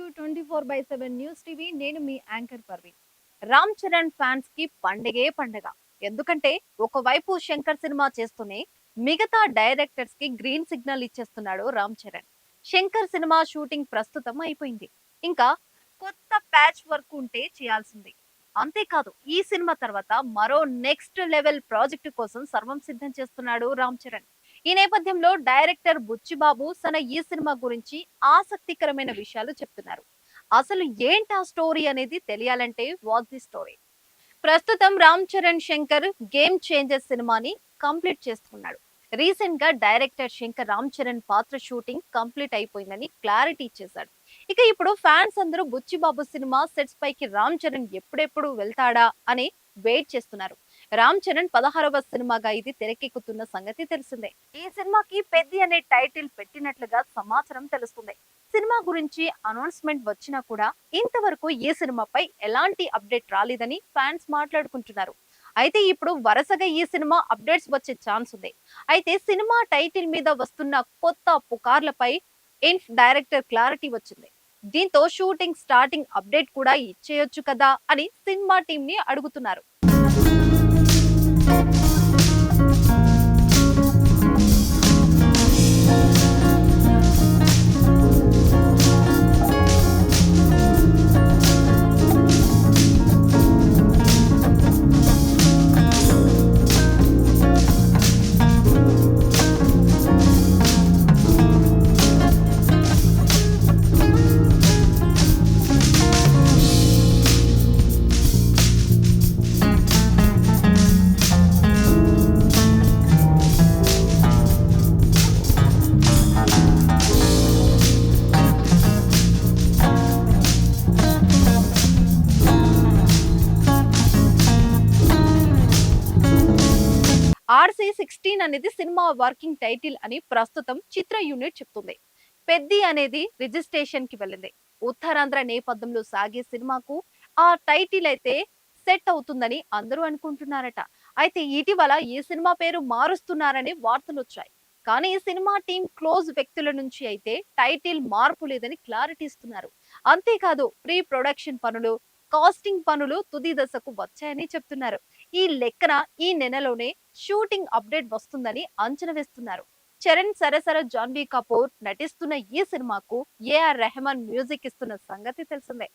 24/7 news TV. నేను మీ anchor Parveen. Ram Charan fans కి పండగే పండగ. ఎందుకంటే ఒకవైపు శంకర్ సినిమా చేస్తూనే మిగతా డైరెక్టర్స్ కి గ్రీన్ సిగ్నల్ ఇచ్చేస్తున్నాడు రామ్ చరణ్. శంకర్ సినిమా షూటింగ్ ప్రస్తుతం అయిపోయింది. ఇంకా కొత్త ప్యాచ్ వర్క్ ఉంటే చేయాల్సింది. అంతేకాదు ఈ సినిమా తర్వాత మరో నెక్స్ట్ లెవెల్ ప్రాజెక్టు కోసం సర్వం సిద్ధం చేస్తున్నాడు రామ్ చరణ్. ఈ నేపథ్యంలో డైరెక్టర్ బుచ్చిబాబు తన ఈ సినిమా గురించి ఆసక్తికరమైన విషయాలు చెప్తున్నారు. అసలు ఏంటా స్టోరీ అనేది తెలియాలంటే వాచ్ ది స్టోరీ. ప్రస్తుతం రామ్ చరణ్ శంకర్ గేమ్ చేంజర్ సినిమాని కంప్లీట్ చేస్తున్నాడు. రీసెంట్ గా డైరెక్టర్ శంకర్ రామ్ చరణ్ పాత్ర షూటింగ్ కంప్లీట్ అయిపోయిందని క్లారిటీ ఇచ్చేశాడు. ఇక ఇప్పుడు ఫ్యాన్స్ అందరూ బుచ్చిబాబు సినిమా సెట్స్ పైకి రామ్ చరణ్ ఎప్పుడెప్పుడు వెళ్తాడా అని వెయిట్ చేస్తున్నారు. రామ్ చరణ్ 16వ సినిమాగా ఇది తెరకెక్కుతున్న సంగతి తెలిసిందే. ఈ సినిమాకి పెద్ది అనే టైటిల్ పెట్టినట్లుగా సమాచారం తెలుస్తుంది. సినిమా గురించి అనౌన్స్మెంట్ వచ్చినా కూడా ఇంతవరకు ఈ సినిమాపై ఎలాంటి అప్డేట్ రాలేదని ఫ్యాన్స్ మాట్లాడుకుంటున్నారు. అయితే ఇప్పుడు వరుసగా ఈ సినిమా అప్డేట్స్ వచ్చే ఛాన్స్ ఉంది. అయితే సినిమా టైటిల్ మీద వస్తున్న కొత్త పుకార్లపై డైరెక్టర్ క్లారిటీ వచ్చింది. దీంతో షూటింగ్ స్టార్టింగ్ అప్డేట్ కూడా ఇచ్చేయొచ్చు కదా అని సినిమా టీం ని అడుగుతున్నారు. RC16 అనేది సినిమా వర్కింగ్ టైటిల్ అని ప్రస్తుతం చిత్ర యూనిట్ చెప్తుంది. పెద్ది అనేది రిజిస్ట్రేషన్ కి వెళ్ళింది. ఉత్తరాంధ్ర నేపథ్యంలో సాగే సినిమాకు ఆ టైటిల్ అయితే సెట్ అవుతుందని అందరూ అనుకుంటున్నారట. అయితే ఇటీవల ఈ సినిమా పేరు మారుస్తున్నారని వార్తలు వచ్చాయి. కానీ ఈ సినిమా టీం క్లోజ్ వ్యక్తుల నుంచి అయితే టైటిల్ మార్పు లేదని క్లారిటీ ఇస్తున్నారు. అంతేకాదు ప్రీ ప్రొడక్షన్ పనులు, కాస్టింగ్ పనులు తుది దశకు వచ్చాయని చెప్తున్నారు. ఈ లెక్కన ఈ నెలలోనే షూటింగ్ అప్డేట్ వస్తుందని అంచనా వేస్తున్నారు. చరణ్ సరసర జాన్వీ కపూర్ నటిస్తున్న ఈ సినిమాకు ఏఆర్ రెహమాన్ మ్యూజిక్ ఇస్తున్న సంగతి తెలిసిందే.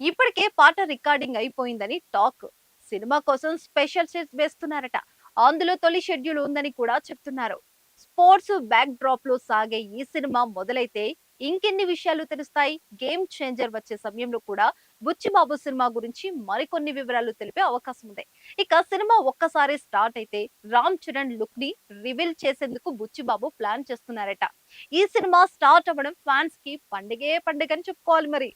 ఇప్పటికే పాట రికార్డింగ్ అయిపోయిందని టాక్. సినిమా కోసం స్పెషల్ సెట్స్ వేస్తున్నారట. అందులో తొలి షెడ్యూల్ ఉందని కూడా చెప్తున్నారు. స్పోర్ట్స్ బ్యాక్ డ్రాప్ లో సాగే ఈ సినిమా మొదలైతే ఇంకెన్ని విషయాలు తెలుస్తాయి. గేమ్ చేంజర్ వచ్చే సమయంలో కూడా బుచ్చిబాబు సినిమా గురించి మరికొన్ని వివరాలు తెలిపే అవకాశం ఉంది. ఇక సినిమా ఒక్కసారి స్టార్ట్ అయితే రామ్ చరణ్ లుక్ ని రివీల్ చేసేందుకు బుచ్చిబాబు ప్లాన్ చేస్తున్నారట. ఈ సినిమా స్టార్ట్ అవ్వడం ఫ్యాన్స్ కి పండుగే పండుగ అని చెప్పుకోవాలి మరి.